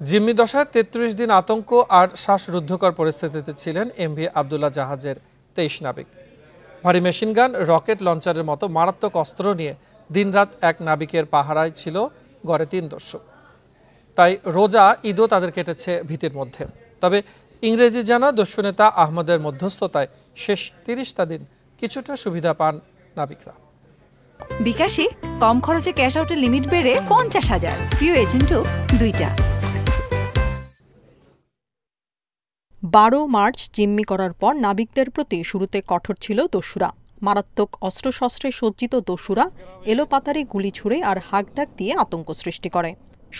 জিম্মি দশায় ৩৩ দিন আতঙ্ক আর শ্বাসরুদ্ধকর পরিস্থিতিতে ছিলেন এমভি আবদুল্লাহ জাহাজের ২৩ নাবিক। ভারী মেশিনগান, রকেট লঞ্চারের মতো মারাত্মক অস্ত্র নিয়ে দিনরাত এক নাবিকের পাহারায় ছিল গড়ে ৩ দস্যু। তাই রোজা ঈদও তাদের কেটেছে ভীতির মধ্যে। তবে ইংরেজি জানা দস্যু নেতা আহমদের মধ্যস্থতায় শেষ ৩০টা দিন কিছুটা সুবিধা পান নাবিকরা। বিকাশে কম খরচে ক্যাশ আউটের লিমিট বেড়ে ৫০,০০০, প্রিয় এজেন্টও ২টা। ১২ মার্চ জিম্মি করার পর নাবিকদের প্রতি শুরুতে কঠোর ছিল দস্যুরা। মারাত্মক অস্ত্রশস্ত্রে সজ্জিত দস্যুরা এলোপাতাড়ি গুলি ছুড়ে আর হাঁকডাক দিয়ে আতঙ্ক সৃষ্টি করে।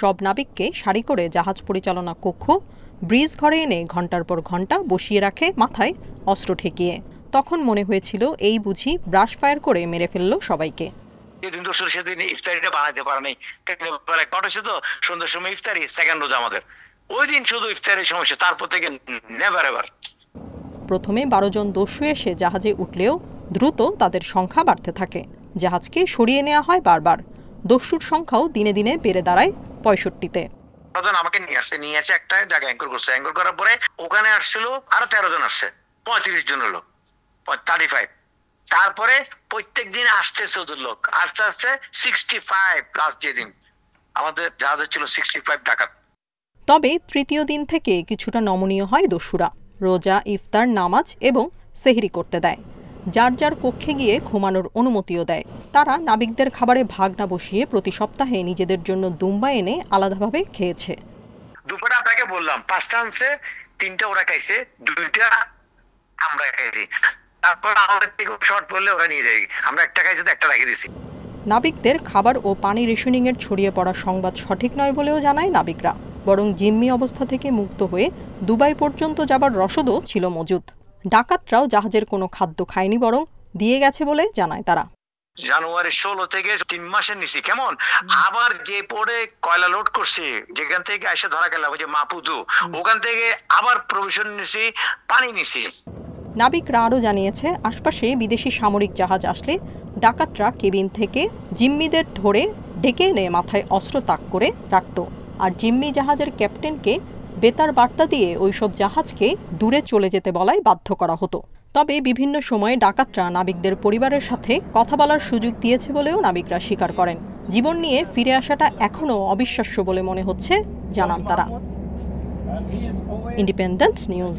সব নাবিককে সারি করে জাহাজ পরিচালনা কক্ষ, ব্রিজ ঘরে এনে ঘণ্টার পর ঘণ্টা বসিয়ে রাখে মাথায় অস্ত্র ঠেকিয়ে। তখন মনে হয়েছিল এই বুঝি ব্রাশ ফায়ার করে মেরে ফেলল সবাইকে। সেদিন ইফতারিটা বানাইতে পারে নাই, তো সন্ধ্যার সময় ইফতারি, সেকেন্ড রোজা আমাদের ওই দিন শুধু ইফতারের সমস্যা, তারপর থেকে নেভার এভার। প্রথমে ১২ জন দস্যু এসে জাহাজে উঠলেও দ্রুত তাদের সংখ্যা বাড়তে থাকে। জাহাজকে সরিয়ে নেওয়া হয় বারবার। দস্যুর সংখ্যাও দিনে দিনে বেড়ে দাঁড়ায় ৬৫-তে। আমাকে নিয়ে আসে একটা জায়গায় অ্যাঙ্কর করছে। অ্যাঙ্কর করার পরে ওখানে আসছিল আরো ১৩ জন আসছে, ৩৫ জন হলো, 35। তারপরে প্রত্যেক দিন আসছে ১৪ লোক, আস্তে আস্তে 65 লাস্ট যেদিন আমাদের জাহাজে ছিল 65 ডাকাত। তবে তৃতীয় দিন থেকে কিছুটা নমনীয় হয় দস্যুরা। রোজা, ইফতার, নামাজ এবং সেহরি করতে দেয়। যার যার কক্ষে গিয়ে ঘুমানোর অনুমতিও দেয়। তারা নাবিকদের খাবারে ভাগ না বসিয়ে প্রতি সপ্তাহে নিজেদের জন্য দুম্বা এনে আলাদাভাবে খেয়েছে। দুপুরে আপনাকে বললাম ৫টা আনছে, ৩টা ওরা খাইছে, 2টা আমরা খাইছি। তারপর আমাদের থেকে শর্ট পড়লে ওরা নিয়ে যায়, আমরা একটা খাইছি তো একটা রেখে দিছি। নাবিকদের খাবার ও পানি রেশনিংয়ের ছড়িয়ে পড়া সংবাদ সঠিক নয় বলেও জানায় নাবিকরা। বরং জিম্মি অবস্থা থেকে মুক্ত হয়ে দুবাই পর্যন্ত যাবার রসদও ছিল মজুদ। ডাকাতরাও জাহাজের কোনো খাদ্য খায়নি, বরং দিয়ে গেছে বলে জানায় তারা। জানুয়ারি ১৬ থেকে ৩ মাসের নিছি। কেমন আবার যে পরে কয়লা লোড করছে, যেখান থেকে এসে ধরা গেল ওই যে মাপুদু, ওখান থেকে আবার প্রভিশন নিছি, পানি নিছি। নাবিকরা আরও জানিয়েছে, আশপাশে বিদেশি সামরিক জাহাজ আসলে ডাকাতরা কেবিন থেকে জিম্মিদের ধরে ডেকে এনে মাথায় অস্ত্র তাক করে রাখত। আর জিম্মি জাহাজের ক্যাপ্টেনকে বেতার বার্তা দিয়ে ওইসব জাহাজকে দূরে চলে যেতে বলায় বাধ্য করা হতো। তবে বিভিন্ন সময়ে ডাকাতরা নাবিকদের পরিবারের সাথে কথা বলার সুযোগ দিয়েছে বলেও নাবিকরা স্বীকার করেন। জীবন নিয়ে ফিরে আসাটা এখনও অবিশ্বাস্য বলে মনে হচ্ছে, জানান তারা। Independent news.